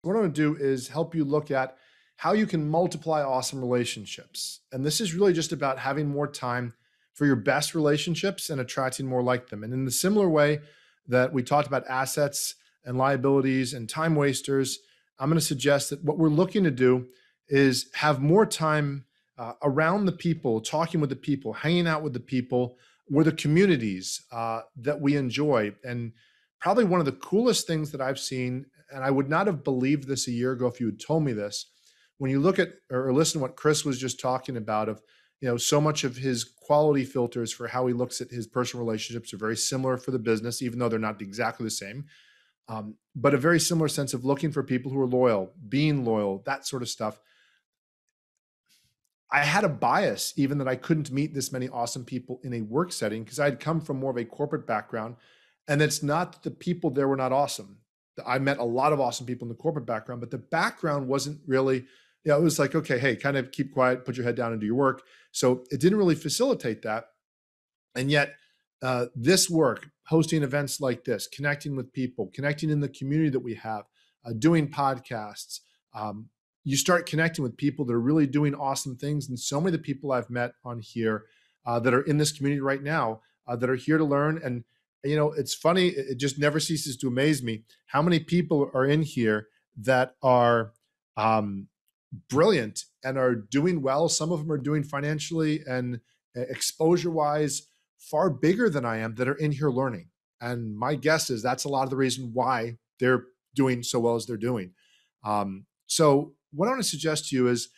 What I want to do is help you look at how you can multiply awesome relationships. And this is really just about having more time for your best relationships and attracting more like them. And in the similar way that we talked about assets and liabilities and time wasters, I'm going to suggest that what we're looking to do is have more time around the people, talking with the people, hanging out with the people, or the communities that we enjoy. And probably one of the coolest things that I've seen, and I would not have believed this a year ago if you had told me this, when you look at or listen to what Chris was just talking about of, so much of his quality filters for how he looks at his personal relationships are very similar for the business, even though they're not exactly the same. But a very similar sense of looking for people who are loyal, being loyal, that sort of stuff. I had a bias even that I couldn't meet this many awesome people in a work setting because I'd come from more of a corporate background. And it's not that the people there were not awesome. I met a lot of awesome people in the corporate background, but the background wasn't really, it was like, okay, hey, kind of keep quiet, put your head down and do your work. So it didn't really facilitate that. And yet, this work, hosting events like this, connecting with people, connecting in the community that we have, doing podcasts, you start connecting with people that are really doing awesome things. And so many of the people I've met on here that are in this community right now that are here to learn. And, it's funny, it just never ceases to amaze me how many people are in here that are brilliant and are doing well. Some of them are doing financially and exposure wise far bigger than I am that are in here learning. And my guess is that's a lot of the reason why they're doing so well as they're doing. So what I want to suggest to you is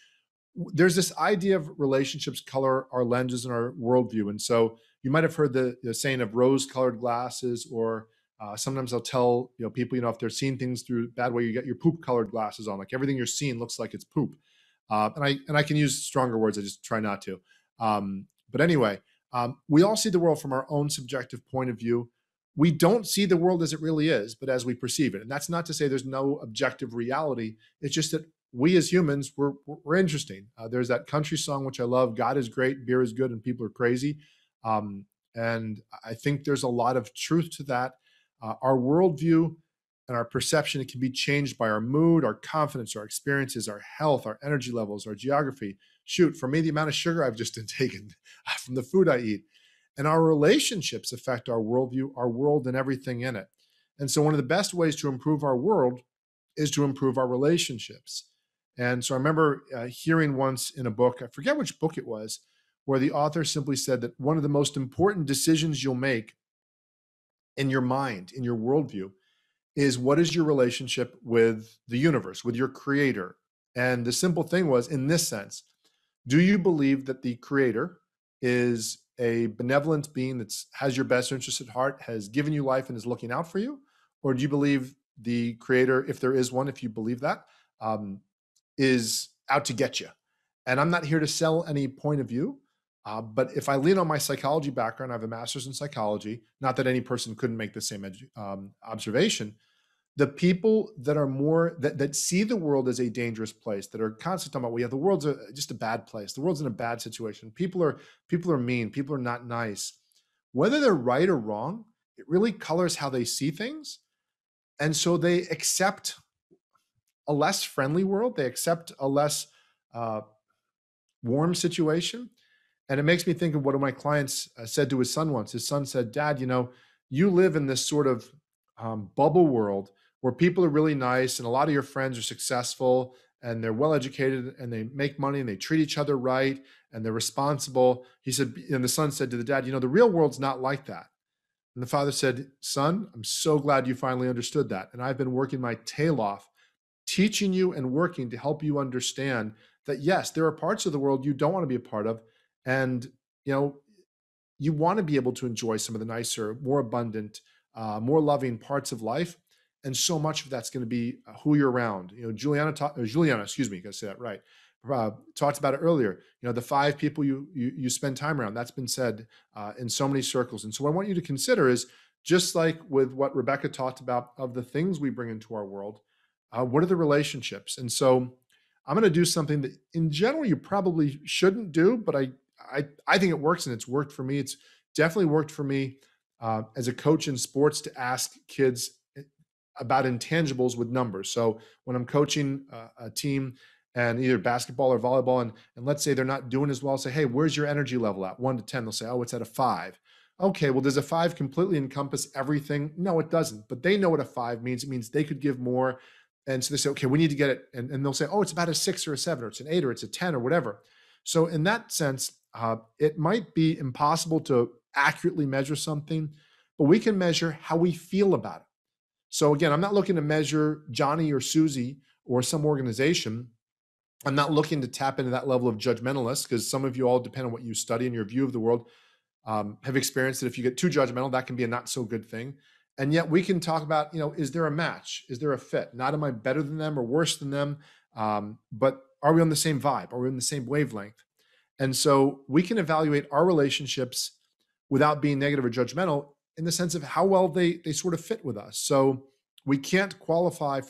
there's this idea of relationships color our lenses and our worldview. And so you might have heard the saying of rose-colored glasses, or sometimes I'll tell people, if they're seeing things through a bad way, you get your poop-colored glasses on, like everything you're seeing looks like it's poop. And I can use stronger words, I just try not to. But anyway, we all see the world from our own subjective point of view. We don't see the world as it really is, but as we perceive it. And that's not to say there's no objective reality. It's just that we as humans, we're interesting. There's that country song, which I love, God is great, beer is good, and people are crazy. And I think there's a lot of truth to that. Our worldview and our perception, it can be changed by our mood, our confidence, our experiences, our health, our energy levels, our geography. Shoot, for me, the amount of sugar I've just taken from the food I eat. And our relationships affect our worldview, our world, and everything in it. And so one of the best ways to improve our world is to improve our relationships. And so I remember hearing once in a book, I forget which book it was, where the author simply said that one of the most important decisions you'll make in your mind, in your worldview, is what is your relationship with the universe, with your creator? And the simple thing was, in this sense, do you believe that the creator is a benevolent being that has your best interest at heart, has given you life and is looking out for you? Or do you believe the creator, if there is one, if you believe that, is out to get you? And I'm not here to sell any point of view, but if I lean on my psychology background, I have a master's in psychology, not that any person couldn't make the same observation. The people that are more that see the world as a dangerous place, that are constantly talking about, well, yeah, the world's just a bad place, the world's in a bad situation, people are mean, people are not nice, whether they're right or wrong, it really colors how they see things. And so they accept a less friendly world, they accept a less warm situation. And it makes me think of what one of my clients said to his son once. His son said, Dad, you live in this sort of bubble world where people are really nice and a lot of your friends are successful and they're well educated and they make money and they treat each other right and they're responsible. He said, and the son said to the dad, the real world's not like that. And the father said, son, I'm so glad you finally understood that. And I've been working my tail off, teaching you and working to help you understand that, yes, there are parts of the world you don't want to be a part of. And, you want to be able to enjoy some of the nicer, more abundant, more loving parts of life. And so much of that's going to be who you're around. Juliana, excuse me, got to say that right. Talked about it earlier. The 5 people you spend time around. That's been said in so many circles. And so what I want you to consider is, just like with what Rebecca talked about of the things we bring into our world, what are the relationships? And so I'm going to do something that in general you probably shouldn't do, but I think it works and it's worked for me. It's definitely worked for me as a coach in sports to ask kids about intangibles with numbers. So when I'm coaching a team and either basketball or volleyball, and let's say they're not doing as well, I'll say, hey, where's your energy level at? 1 to 10. They'll say, oh, it's at a 5. Okay, well, does a 5 completely encompass everything? No, it doesn't. But they know what a 5 means. It means they could give more. And so they say, okay, we need to get it. And they'll say, oh, it's about a 6 or a 7, or it's an 8, or it's a 10, or whatever. So in that sense, it might be impossible to accurately measure something, but we can measure how we feel about it. So again, I'm not looking to measure Johnny or Susie or some organization. I'm not looking to tap into that level of judgmentalist, because some of you all, depend on what you study and your view of the world, have experienced that if you get too judgmental, that can be a not so good thing. And yet we can talk about, is there a match? Is there a fit? Not am I better than them or worse than them, but are we on the same vibe? Are we on the same wavelength? And so we can evaluate our relationships without being negative or judgmental, in the sense of how well they sort of fit with us. So we can't quantify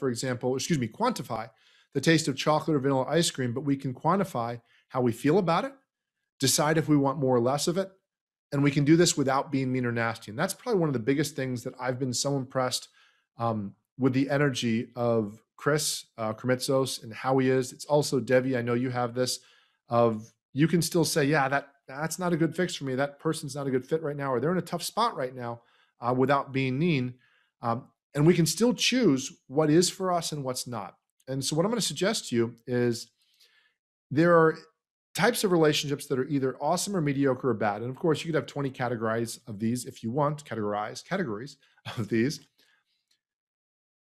the taste of chocolate or vanilla ice cream, but we can quantify how we feel about it, decide if we want more or less of it. And we can do this without being mean or nasty. And that's probably one of the biggest things that I've been so impressed with the energy of Chris Kremitzos and how he is. It's also Debbie, I know you have this, of you can still say, yeah, that's not a good fix for me. That person's not a good fit right now, or they're in a tough spot right now, without being mean. And we can still choose what is for us and what's not. And so what I'm going to suggest to you is there are types of relationships that are either awesome or mediocre or bad. And of course, you could have 20 categories of these if you want, categories of these.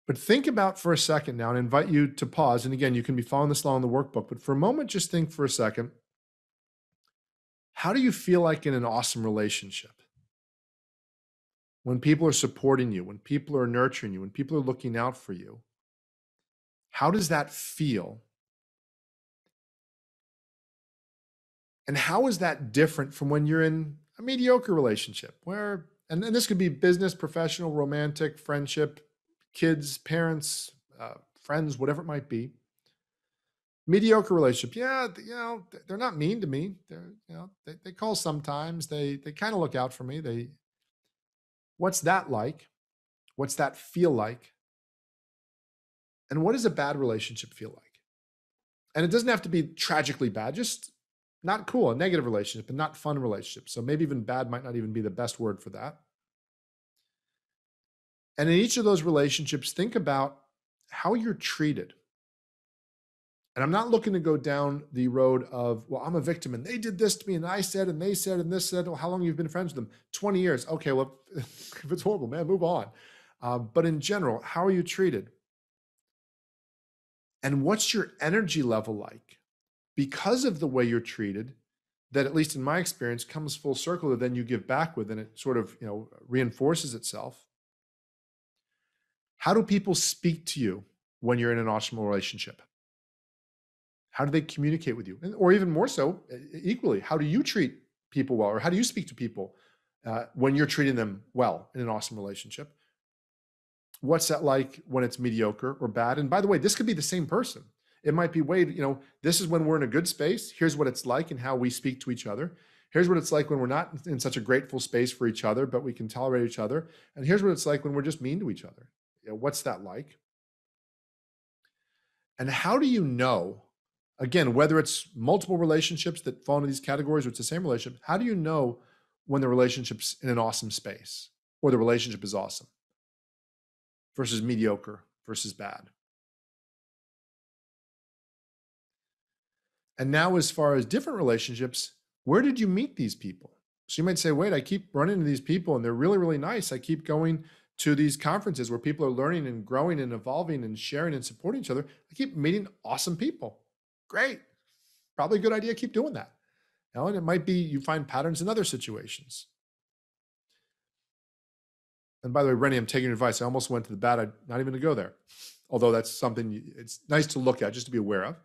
But think about for a second now, and invite you to pause. And again, you can be following this along in the workbook, but for a moment, just think for a second. How do you feel like in an awesome relationship? When people are supporting you, when people are nurturing you, when people are looking out for you, how does that feel? And how is that different from when you're in a mediocre relationship where, and this could be business, professional, romantic, friendship, kids, parents, friends, whatever it might be. Mediocre relationship. Yeah, they're not mean to me. They call sometimes. They kind of look out for me. What's that like? What's that feel like? And what does a bad relationship feel like? And it doesn't have to be tragically bad, just not cool, a negative relationship, and not fun relationship. So maybe even bad might not even be the best word for that. And in each of those relationships, think about how you're treated. And I'm not looking to go down the road of, well, I'm a victim and they did this to me and I said and they said and this said. Well, how long you've been friends with them? 20 years. Okay, well, if it's horrible, man, move on. But in general, how are you treated? And what's your energy level like? Because of the way you're treated, that at least in my experience comes full circle that then you give back with, and it sort of reinforces itself. How do people speak to you when you're in an awesome relationship? How do they communicate with you? Or even more so, equally, how do you treat people well? Or how do you speak to people when you're treating them well in an awesome relationship? What's that like when it's mediocre or bad? And by the way, this could be the same person. It might be, Wade, this is when we're in a good space. Here's what it's like and how we speak to each other. Here's what it's like when we're not in such a grateful space for each other, but we can tolerate each other. And here's what it's like when we're just mean to each other. What's that like? And how do you know, again, whether it's multiple relationships that fall into these categories or it's the same relationship, how do you know when the relationship's in an awesome space or the relationship is awesome versus mediocre versus bad? And now, as far as different relationships, where did you meet these people? So you might say, wait, I keep running into these people and they're really, really nice. I keep going to these conferences where people are learning and growing and evolving and sharing and supporting each other. I keep meeting awesome people. Great. Probably a good idea. Keep doing that. And it might be you find patterns in other situations. And by the way, Rennie, I'm taking your advice. I almost went to the bad. I'm not even going to go there. Although that's something it's nice to look at, just to be aware of.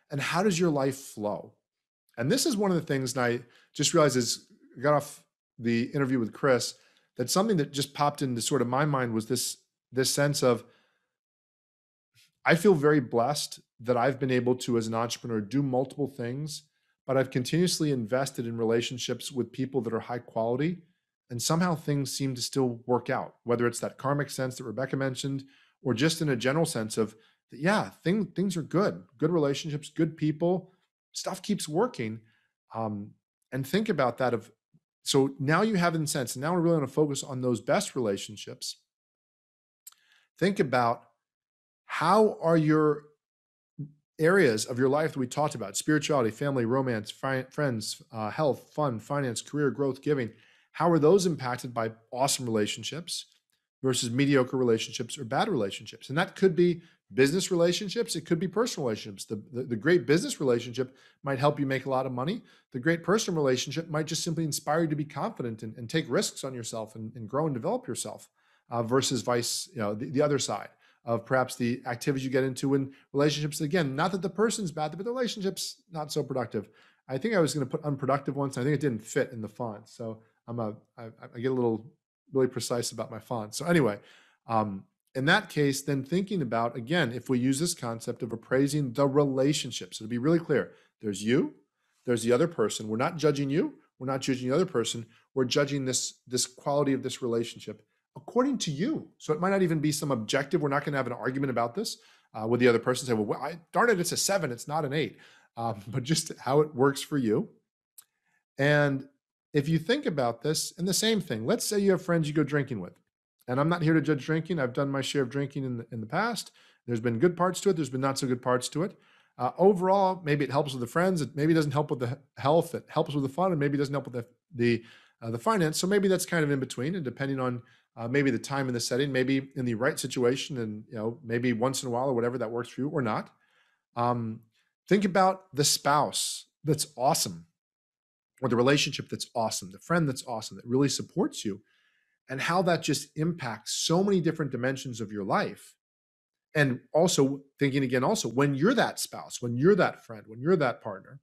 And how does your life flow? And this is one of the things, and I just realized as I got off the interview with Chris, that something that just popped into sort of my mind was this sense of, I feel very blessed that I've been able to, as an entrepreneur, do multiple things, but I've continuously invested in relationships with people that are high quality, and somehow things seem to still work out, whether it's that karmic sense that Rebecca mentioned, or just in a general sense of, yeah, things are good relationships, good people, stuff keeps working. Um, and think about that of, so now you have in sense, and now we're really going to focus on those best relationships. Think about how are your areas of your life that we talked about: spirituality, family, romance, friends, health, fun, finance, career, growth, giving. How are those impacted by awesome relationships versus mediocre relationships or bad relationships? And that could be business relationships. It could be personal relationships. The great business relationship might help you make a lot of money. The great personal relationship might just simply inspire you to be confident and take risks on yourself and grow and develop yourself, versus vice, the other side of perhaps the activities you get into in relationships. Again, not that the person's bad, but the relationship's not so productive. I think I was going to put unproductive once. I think it didn't fit in the font. So I get a little really precise about my font. So anyway, in that case, then thinking about, again, if we use this concept of appraising the relationship. So to be really clear, there's you, there's the other person. We're not judging you. We're not judging the other person. We're judging this quality of this relationship according to you. So it might not even be some objective. We're not going to have an argument about this with the other person. Say, well, darn it, it's a 7. It's not an 8. But just how it works for you. And if you think about this, and the same thing, let's say you have friends you go drinking with. And I'm not here to judge drinking. I've done my share of drinking in the past. There's been good parts to it. There's been not so good parts to it. Overall, maybe it helps with the friends. It maybe doesn't help with the health. It helps with the fun, and maybe it doesn't help with the finance. So maybe that's kind of in between, and depending on maybe the time and the setting, maybe in the right situation, and maybe once in a while or whatever that works for you or not. Think about the spouse that's awesome, or the relationship that's awesome, the friend that's awesome, that really supports you, and how that just impacts so many different dimensions of your life. And also thinking again, also when you're that spouse, when you're that friend, when you're that partner,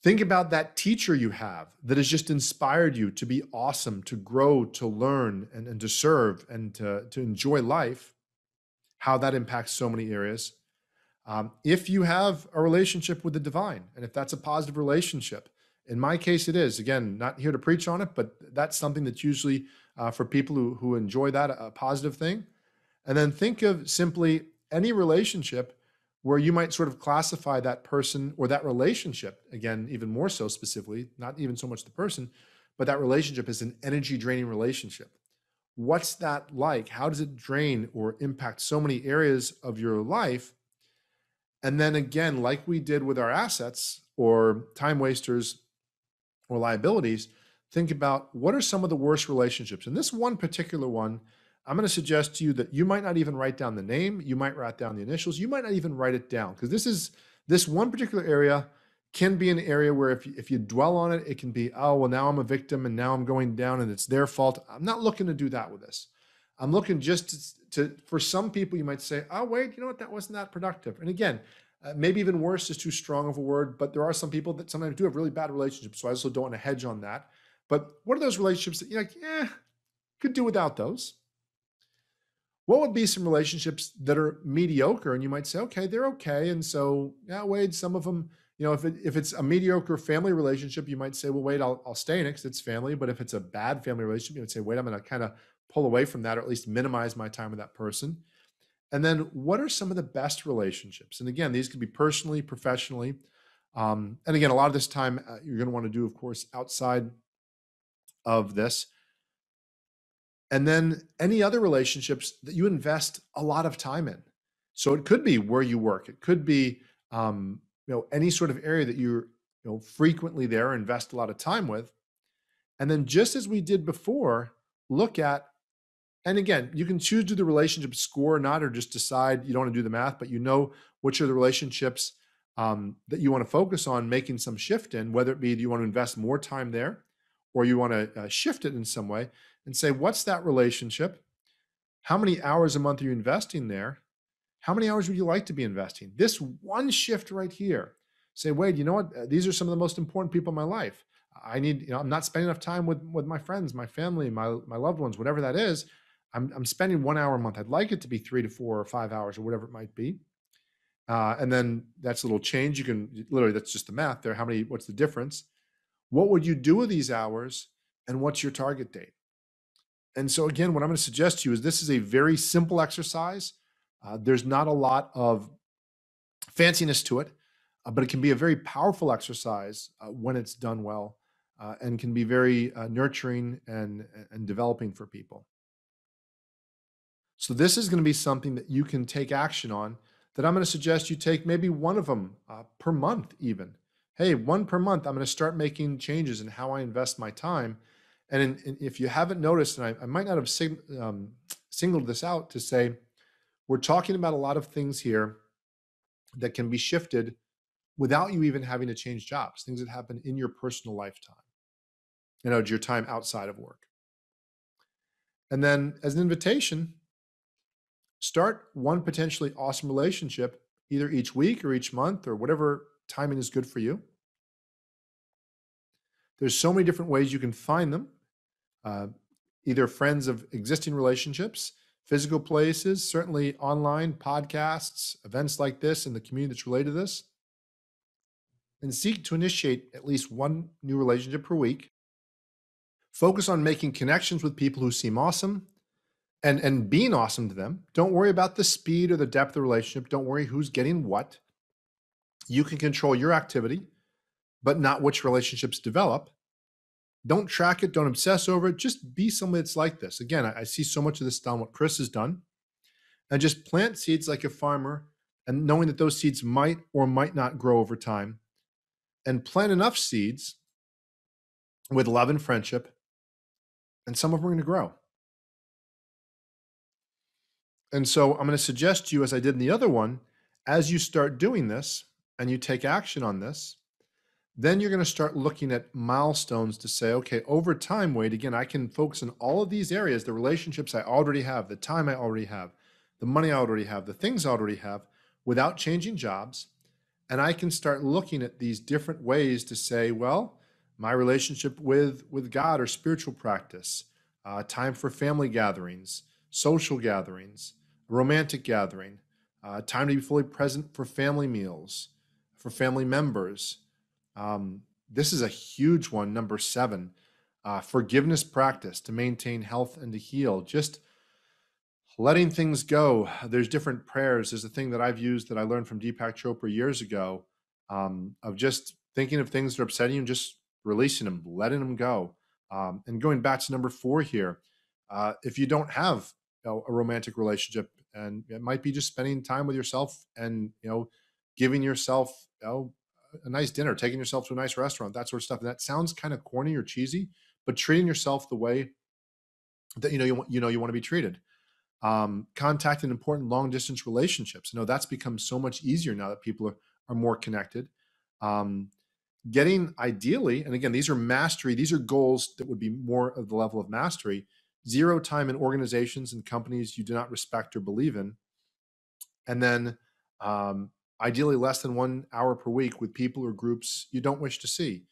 think about that teacher you have that has just inspired you to be awesome, to grow, to learn, and to serve, and to enjoy life, how that impacts so many areas. If you have a relationship with the divine, and if that's a positive relationship, in my case, it is. Again, not here to preach on it, but that's something that's usually for people who enjoy that, a positive thing. And then think of simply any relationship where you might sort of classify that person or that relationship, again, even more so specifically, not even so much the person, but that relationship is an energy draining relationship. What's that like? How does it drain or impact so many areas of your life? And then again, like we did with our assets or time wasters or liabilities, think about what are some of the worst relationships. And this one particular one, I'm going to suggest to you that you might not even write down the name. You might write down the initials. You might not even write it down, because this one particular area can be an area where if you dwell on it, it can be, oh, well, now I'm a victim and now I'm going down and it's their fault. I'm not looking to do that with this. I'm looking just for some people, you might say, oh, wait, you know what? That wasn't that productive. And again, maybe even worse is too strong of a word, but there are some people that sometimes do have really bad relationships. So I also don't want to hedge on that. But what are those relationships that you're like, yeah, could do without those? What would be some relationships that are mediocre? And you might say, okay, they're okay. And so, yeah, Wade, some of them, if it's a mediocre family relationship, you might say, well, Wade, I'll stay in it because it's family. But if it's a bad family relationship, you would say, wait, I'm going to kind of pull away from that, or at least minimize my time with that person. And then what are some of the best relationships? And again, these could be personally, professionally. And again, a lot of this time you're going to want to do, of course, outside of this. And then any other relationships that you invest a lot of time in. So it could be where you work. It could be any sort of area that you're frequently there, invest a lot of time with. And then just as we did before, look at, and again, you can choose to do the relationship score or not, or just decide you don't want to do the math, but which are the relationships that you want to focus on making some shift in, whether it be, do you want to invest more time there, or you want to shift it in some way, and say, what's that relationship? How many hours a month are you investing there? How many hours would you like to be investing? This one shift right here. Say, Wade, you know what? These are some of the most important people in my life. I'm not spending enough time with my friends, my family, my loved ones, whatever that is. I'm spending 1 hour a month. I'd like it to be 3 to 4 or 5 hours or whatever it might be. And then that's a little change. You can literally, that's just the math there. What's the difference? What would you do with these hours, and what's your target date? And so again, what I'm going to suggest to you is this is a very simple exercise. There's not a lot of fanciness to it, but it can be a very powerful exercise when it's done well, and can be very nurturing and developing for people. So this is going to be something that you can take action on, that I'm going to suggest you take maybe one of them per month even. Hey, one per month, I'm going to start making changes in how I invest my time. And if you haven't noticed, and I might not have singled this out to say, we're talking about a lot of things here that can be shifted without you even having to change jobs, things that happen in your personal lifetime, your time outside of work. And then as an invitation, start one potentially awesome relationship either each week or each month or whatever timing is good for you. There's so many different ways you can find them, uh, either friends of existing relationships, physical places, certainly online, podcasts, events like this in the community that's related to this, and seek to initiate at least one new relationship per week. Focus on making connections with people who seem awesome and being awesome to them. Don't worry about the speed or the depth of the relationship. Don't worry who's getting what. You can control your activity, but not which relationships develop. Don't track it. Don't obsess over it. Just be somebody that's like this. Again, I see so much of this done, what Chris has done, and just plant seeds like a farmer, and knowing that those seeds might or might not grow over time, and plant enough seeds with love and friendship, and some of them are going to grow. And so I'm going to suggest to you, as I did in the other one, as you start doing this and you take action on this, then you're going to start looking at milestones to say, okay, over time, Wade, again, I can focus on all of these areas, the relationships I already have, the time I already have, the money I already have, the things I already have, without changing jobs. And I can start looking at these different ways to say, well, my relationship with God or spiritual practice, time for family gatherings, social gatherings, romantic gathering, time to be fully present for family meals, for family members. This is a huge one, number 7, forgiveness practice to maintain health and to heal. Just letting things go. There's different prayers. There's a thing that I've used that I learned from Deepak Chopra years ago, of just thinking of things that are upsetting you and just releasing them, letting them go. And going back to number 4 here, if you don't have a romantic relationship, and it might be just spending time with yourself and giving yourself a nice dinner, taking yourself to a nice restaurant, that sort of stuff. And that sounds kind of corny or cheesy, but treating yourself the way that you want to be treated. Contacting important long distance relationships. That's become so much easier now that people are more connected. Getting ideally, and again, these are mastery, these are goals that would be more of the level of mastery, 0 time in organizations and companies you do not respect or believe in. And then ideally less than 1 hour per week with people or groups you don't wish to see.